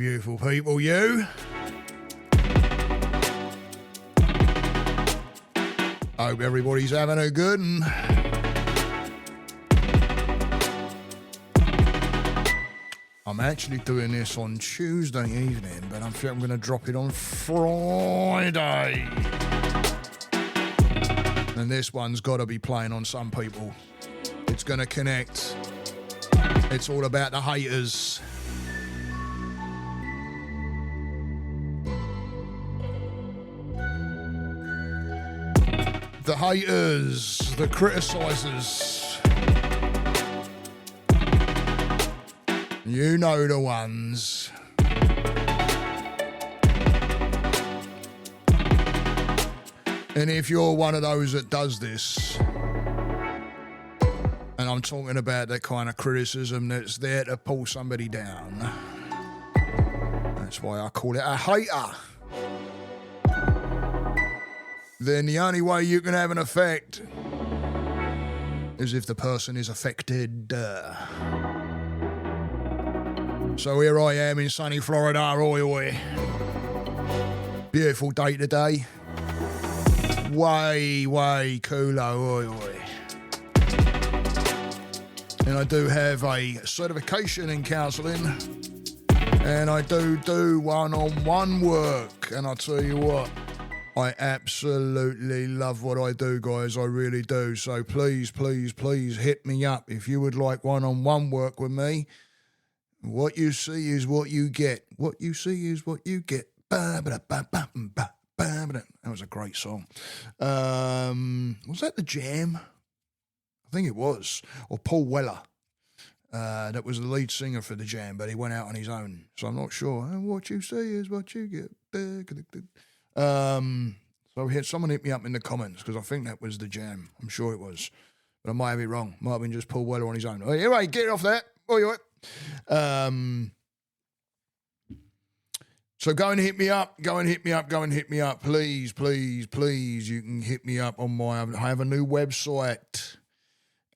beautiful people, you. Hope everybody's having a good one. I'm actually doing this on Tuesday evening, but I think I'm going to drop it on Friday. And this one's got to be playing on some people. It's going to connect. It's all about the haters. The haters, the criticisers. You know the ones. And if you're one of those that does this, and I'm talking about that kind of criticism that's there to pull somebody down, that's why I call it a hater. Then the only way you can have an effect is if the person is affected. So here I am in sunny Florida, oi. Beautiful day today. Way cooler, oi. And I do have a certification in counselling, and I do one-on-one work, and I'll tell you what, I absolutely love what I do, guys. I really do. So please hit me up if you would like one-on-one work with me. What you see is what you get. What you see is what you get. That was a great song. Was that The Jam? I think it was. Or Paul Weller. That was the lead singer for The Jam, but he went out on his own. So I'm not sure. What you see is what you get. So someone hit me up in the comments because I think that was The Jam. I'm sure it was. But I might have it wrong. Might have been just Paul Weller on his own. Anyway, get off that. Oi. So go and hit me up. Please. You can hit me up on I have a new website.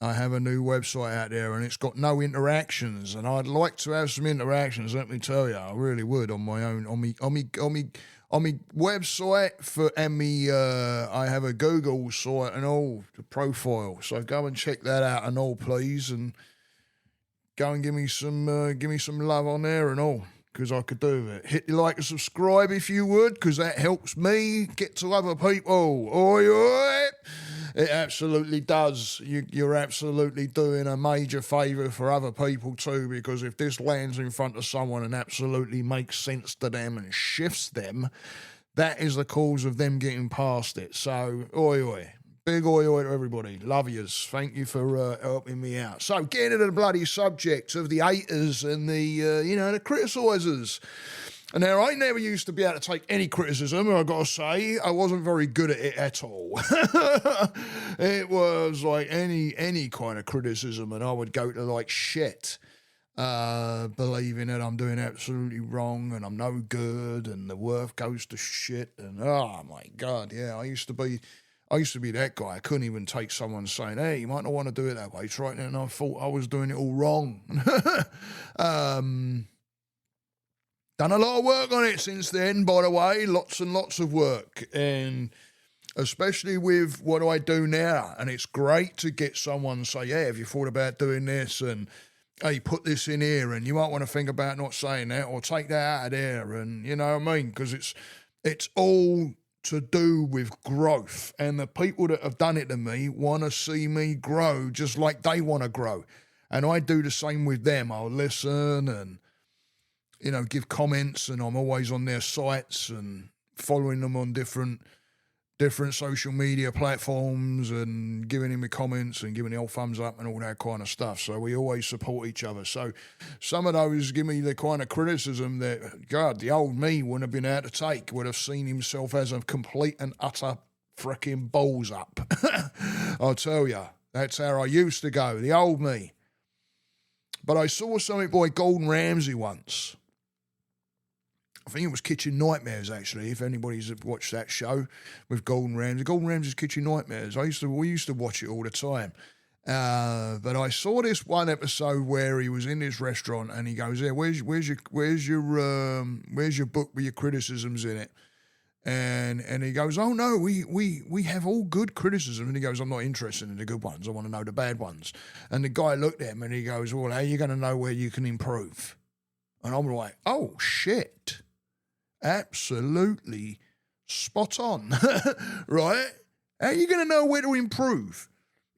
I have a new website out there, and it's got no interactions. And I'd like to have some interactions. Let me tell you, I really would on my own. On me website I have a Google site and all, the profile. So go and check that out and all, please, and go and give me some love on there and all, because I could do it. Hit the like and subscribe if you would, because that helps me get to other people. Oi. It absolutely does. You're absolutely doing a major favour for other people too, because if this lands in front of someone and absolutely makes sense to them and shifts them, that is the cause of them getting past it. So, oi. Big oi to everybody. Love yous. Thank you for helping me out. So, getting into the bloody subject of the haters and the criticisers. And now, I never used to be able to take any criticism, I've got to say. I wasn't very good at it at all. It was like any kind of criticism, and I would go to like shit, believing that I'm doing absolutely wrong and I'm no good and the worth goes to shit. And, oh, my God, yeah, I used to be that guy. I couldn't even take someone saying, hey, you might not want to do it that way. Try it. And I thought I was doing it all wrong. Done a lot of work on it since then, by the way. Lots and lots of work. And especially with what I do now. And it's great to get someone to say, yeah, have you thought about doing this? And, hey, put this in here. And you might want to think about not saying that or take that out of there. And, you know what I mean? Because it's all to do with growth, and the people that have done it to me want to see me grow just like they want to grow, and I do the same with them. I'll listen and give comments, and I'm always on their sites and following them on different social media platforms and giving him the comments and giving the old thumbs up and all that kind of stuff. So we always support each other. So some of those give me the kind of criticism that, God, the old me wouldn't have been able to take, would have seen himself as a complete and utter freaking balls up. I'll tell you, that's how I used to go, the old me. But I saw something by Gordon Ramsay once. I think it was Kitchen Nightmares, actually, if anybody's watched that show with Gordon Ramsay. Gordon Ramsay's Kitchen Nightmares. We used to watch it all the time. But I saw this one episode where he was in this restaurant and he goes, "Yeah, where's your book with your criticisms in it?" And he goes, "Oh no, we have all good criticism." And he goes, "I'm not interested in the good ones. I want to know the bad ones." And the guy looked at him and he goes, "Well, how are you going to know where you can improve?" And I'm like, "Oh shit, absolutely spot on, right? How are you going to know where to improve?"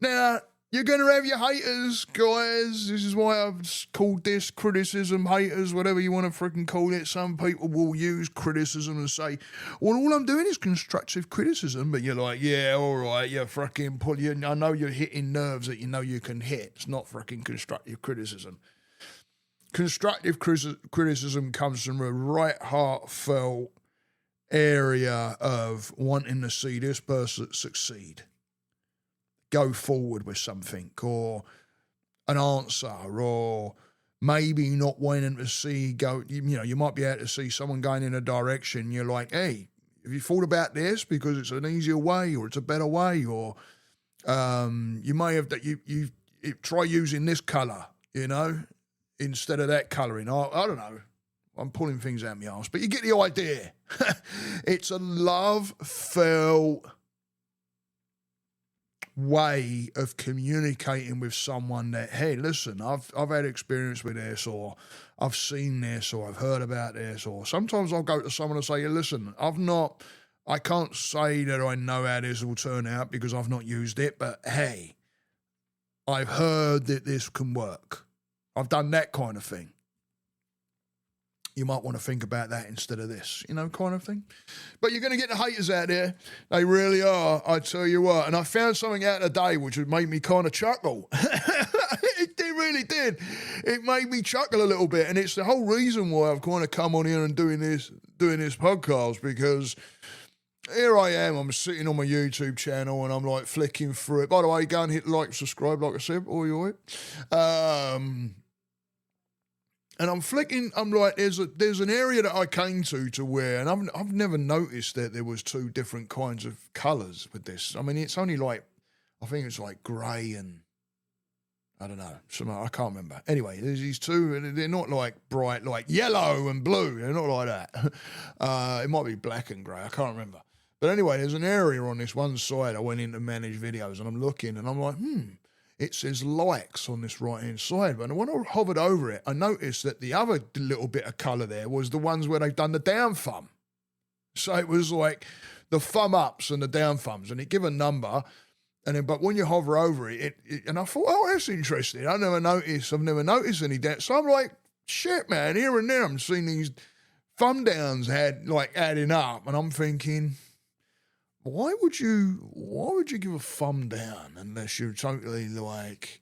Now, you're going to have your haters, guys. This is why I've called this criticism, haters, whatever you want to freaking call it. Some people will use criticism and say, "Well, all I'm doing is constructive criticism." But you're like, "Yeah, all right, you're freaking I know you're hitting nerves that you know you can hit. It's not freaking constructive criticism." Constructive criticism comes from a right heartfelt area of wanting to see this person succeed, go forward with something, or an answer, or maybe not wanting to see you might be able to see someone going in a direction. You're like, "Hey, have you thought about this? Because it's an easier way, or it's a better way, or you may have that you try using this color, instead of that coloring." I don't know. I'm pulling things out of my arse, but you get the idea. It's a love-felt way of communicating with someone that, "Hey, listen, I've had experience with this, or I've seen this, or I've heard about this," or sometimes I'll go to someone and say, "Listen, I can't say that I know how this will turn out because I've not used it, but hey, I've heard that this can work." I've done that kind of thing. You might want to think about that instead of this, kind of thing. But you're going to get the haters out there. They really are, I tell you what. And I found something out today which would make me kind of chuckle. It really did. It made me chuckle a little bit. And it's the whole reason why I've kind of come on here and doing this podcast, because here I am. I'm sitting on my YouTube channel and I'm like flicking through it. By the way, go and hit like, subscribe, like I said, all right. And I'm flicking, I'm like, there's an area that I came to where, and I've never noticed that there was two different kinds of colours with this. I mean, it's only like, I think it's like grey and, I don't know, I can't remember. Anyway, there's these two, and they're not like bright, like yellow and blue. They're not like that. It might be black and grey, I can't remember. But anyway, there's an area on this one side. I went in to manage videos, and I'm looking, and I'm like, it says likes on this right-hand side. But when I hovered over it, I noticed that the other little bit of colour there was the ones where they've done the down thumb. So it was like the thumb ups and the down thumbs, and it give a number. And then, but when you hover over it, and I thought, oh, that's interesting. I've never noticed any down. So I'm like, shit, man, here and there I'm seeing these thumb downs adding up, and I'm thinking, why would you give a thumb down unless you're totally like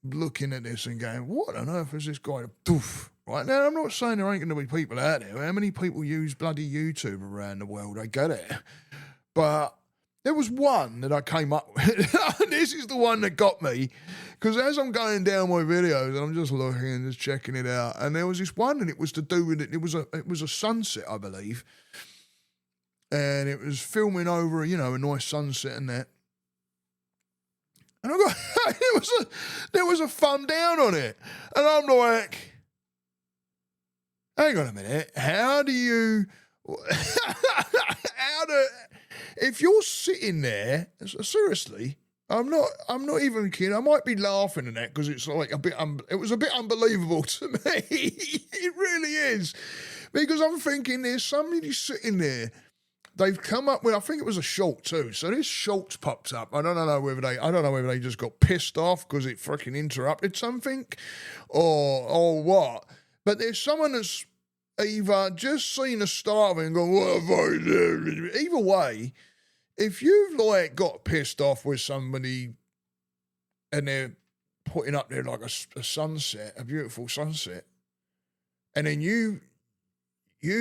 looking at this and going, what on earth is this guy? Doof. Right now, I'm not saying there ain't going to be people out there. How many people use bloody YouTube around the world? I get it. But there was one that I came up with. This is the one that got me, because as I'm going down my videos and I'm just looking and just checking it out, and there was this one, and it was to do with it. It was a sunset, I believe. And it was filming over, a nice sunset and that. And I got, there was a thumb down on it. And I'm like, hang on a minute. If you're sitting there, seriously, I'm not even kidding. I might be laughing at that because it's like it was a bit unbelievable to me. It really is. Because I'm thinking there's somebody sitting there. They've come up with, I think it was a short too. So this short's popped up. I don't know whether they just got pissed off because it freaking interrupted something or what. But there's someone that's either just seen the start of it and gone, what have I done? Either way, if you've got pissed off with somebody and they're putting up there like a sunset, a beautiful sunset, and then you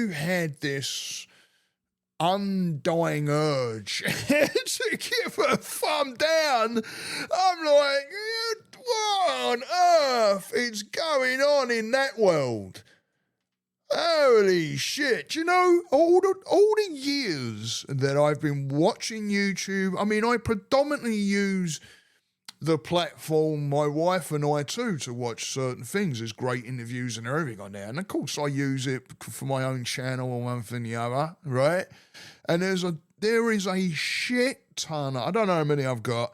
had this undying urge to give a thumb down, I'm like, what on earth is going on in that world? Holy shit. All the years that I've been watching YouTube, I mean, I predominantly use the platform, my wife and I too, to watch certain things. There's great interviews and everything on there. And of course I use it for my own channel or one thing or the other, right? And there is a shit ton, I don't know how many I've got,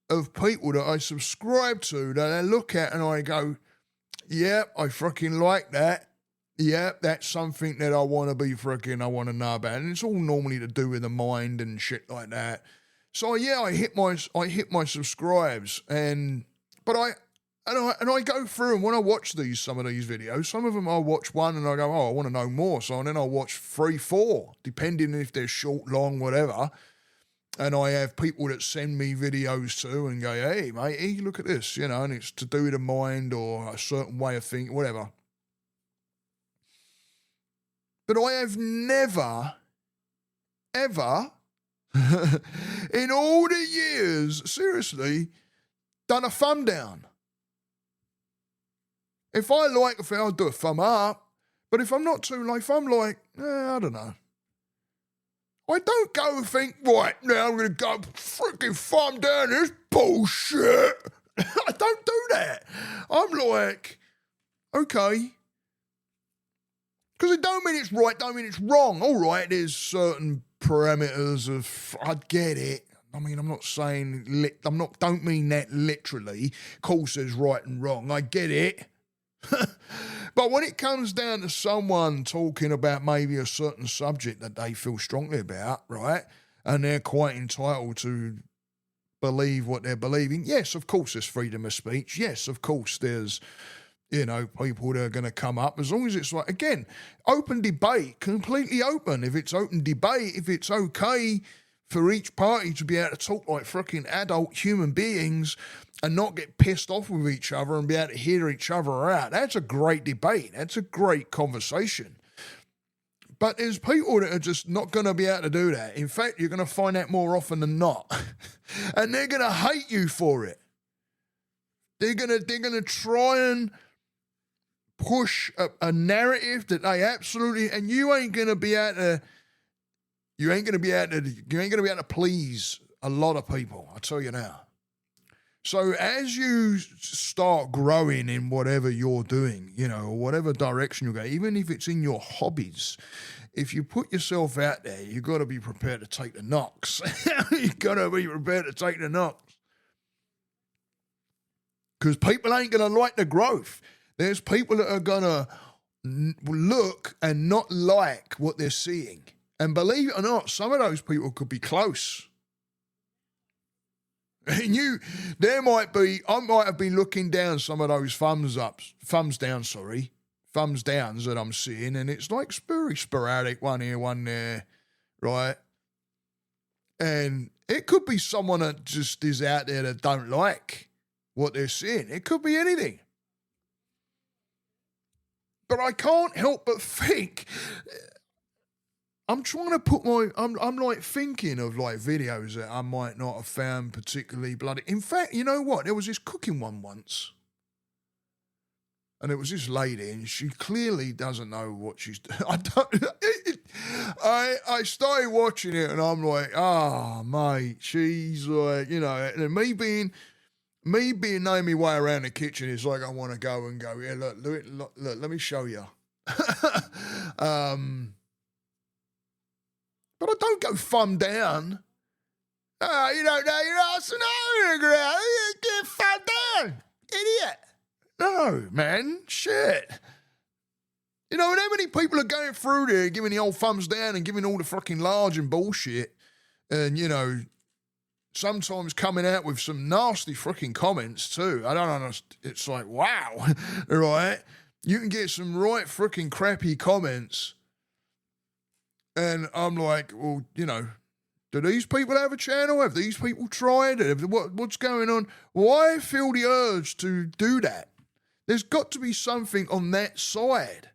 of people that I subscribe to that I look at and I go, yeah, I fucking like that. Yeah, that's something that I want to know about. And it's all normally to do with the mind and shit like that. So yeah, I hit my subscribes, but I go through, and when I watch some of these videos, some of them I'll watch one and I go, oh, I want to know more. So then I'll watch 3, 4, depending if they're short, long, whatever. And I have people that send me videos too and go, hey, mate, hey, look at this, and it's to do with the mind or a certain way of thinking, whatever. But I have never, ever, in all the years, seriously, done a thumb down. If I like a thing, I'll do a thumb up. But if I'm not too like, if I'm like, I don't know. I don't go and think, right, now I'm going to go freaking thumb down this bullshit. I don't do that. I'm like, okay. Because it don't mean it's right, don't mean it's wrong. All right, there's certain parameters of, I get it. I mean, I'm not saying, don't mean that literally. Of course there's right and wrong. I get it. But when it comes down to someone talking about maybe a certain subject that they feel strongly about, right, and they're quite entitled to believe what they're believing, yes, of course there's freedom of speech. Yes, of course there's, people that are going to come up. As long as it's like, again, open debate, completely open. If it's open debate, if it's okay for each party to be able to talk like freaking adult human beings and not get pissed off with each other and be able to hear each other out, that's a great debate. That's a great conversation. But there's people that are just not going to be able to do that. In fact, you're going to find that more often than not. And they're going to hate you for it. They're going to try and push a narrative that they absolutely, and you ain't going to be able to please a lot of people, I tell you now. So as you start growing in whatever you're doing, or whatever direction you go, even if it's in your hobbies, if you put yourself out there, you've got to be prepared to take the knocks. You've got to be prepared to take the knocks. Because people ain't going to like the growth. There's people that are going to look and not like what they're seeing. And believe it or not, some of those people could be close. And I might have been looking down some of those thumbs downs that I'm seeing, and it's like very sporadic, one here, one there, right? And it could be someone that just is out there that don't like what they're seeing. It could be anything. But I can't help but think, I'm trying to I'm like thinking of like videos that I might not have found particularly bloody. In fact, you know what? There was this cooking one once. And it was this lady, and she clearly doesn't know what she's doing. I started watching it, and I'm like, mate, she's like, and me being knowing my way around the kitchen, it's like I want to go, yeah, look, let me show you. But I don't go thumb down. Oh, you don't know your ass and you get thumb down, idiot. No, man, shit. And how many people are going through there giving the old thumbs down and giving all the fucking large and bullshit and, sometimes coming out with some nasty freaking comments too. I don't understand. It's like, wow, right? You can get some right freaking crappy comments. And I'm like, well, do these people have a channel? Have these people tried it? What's going on? Why feel the urge to do that? There's got to be something on that side.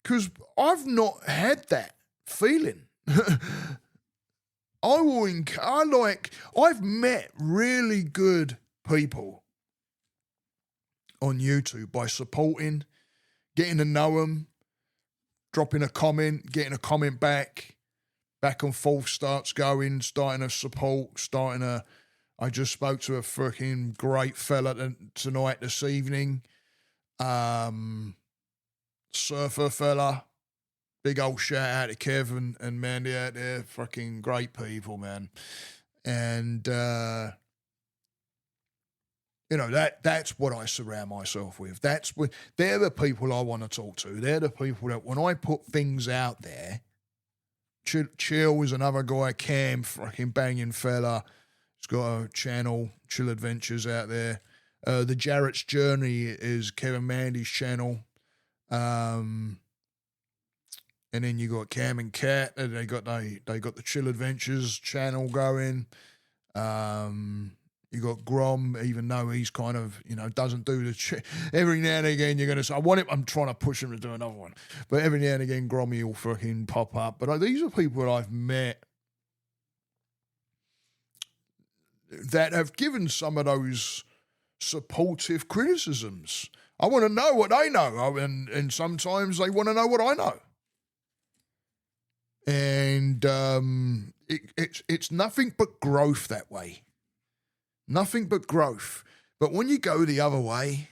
Because I've not had that feeling. I've met really good people on YouTube by supporting, getting to know them, dropping a comment, getting a comment back and forth starts going, starting to support, starting to I just spoke to a freaking great fella tonight, this evening. Surfer fella. Big old shout out to Kevin and Mandy out there. Fucking great people, man. And, that's what I surround myself with. They're the people I want to talk to. They're the people that when I put things out there, Chill is another guy, Cam, fucking banging fella. He's got a channel, Chill Adventures out there. The Jarrett's Journey is Kevin Mandy's channel. And then you got Cam and Kat. They got the Chill Adventures channel going. You got Grom, even though he's kind of, doesn't do the every now and again you're going to say, I'm trying to push him to do another one. But every now and again Grommy will fucking pop up. But these are people that I've met that have given some of those supportive criticisms. I want to know what they know, and sometimes they want to know what I know. And it's nothing but growth that way. Nothing but growth. But when you go the other way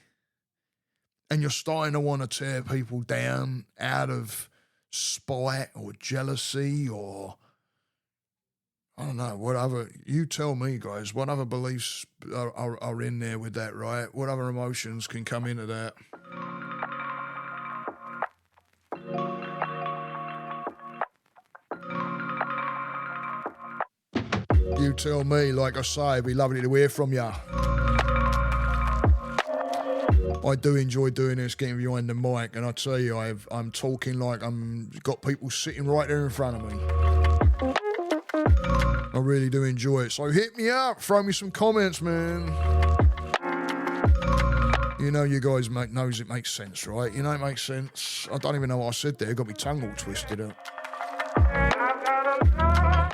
and you're starting to want to tear people down out of spite or jealousy or, I don't know, whatever, you tell me, guys, what other beliefs are in there with that, right? What other emotions can come into that? You tell me. Like I say, it'd be lovely to hear from you. I do enjoy doing this, getting behind the mic, and I tell you, I'm talking like I'm got people sitting right there in front of me. I really do enjoy it. So hit me up, throw me some comments, man. You guys knows it makes sense, right? It makes sense. I don't even know what I said there. Got my tongue all twisted up.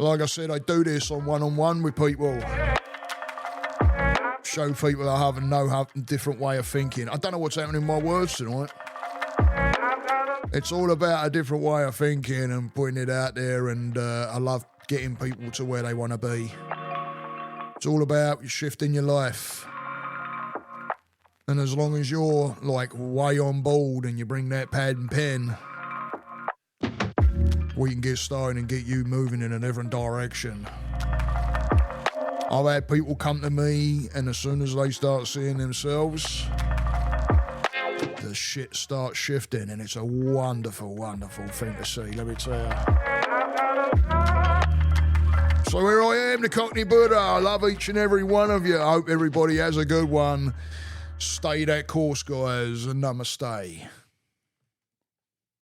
Like I said, I do this on one-on-one with people. Show people I have a different way of thinking. I don't know what's happening in my words tonight. It's all about a different way of thinking and putting it out there, and I love getting people to where they want to be. It's all about shifting your life. And as long as you're way on board and you bring that pad and pen, we can get started and get you moving in a different direction. I've had people come to me, and as soon as they start seeing themselves, the shit starts shifting, and it's a wonderful, wonderful thing to see, let me tell you. So here I am, the Cockney Buddha. I love each and every one of you. I hope everybody has a good one. Stay that course, guys, and namaste.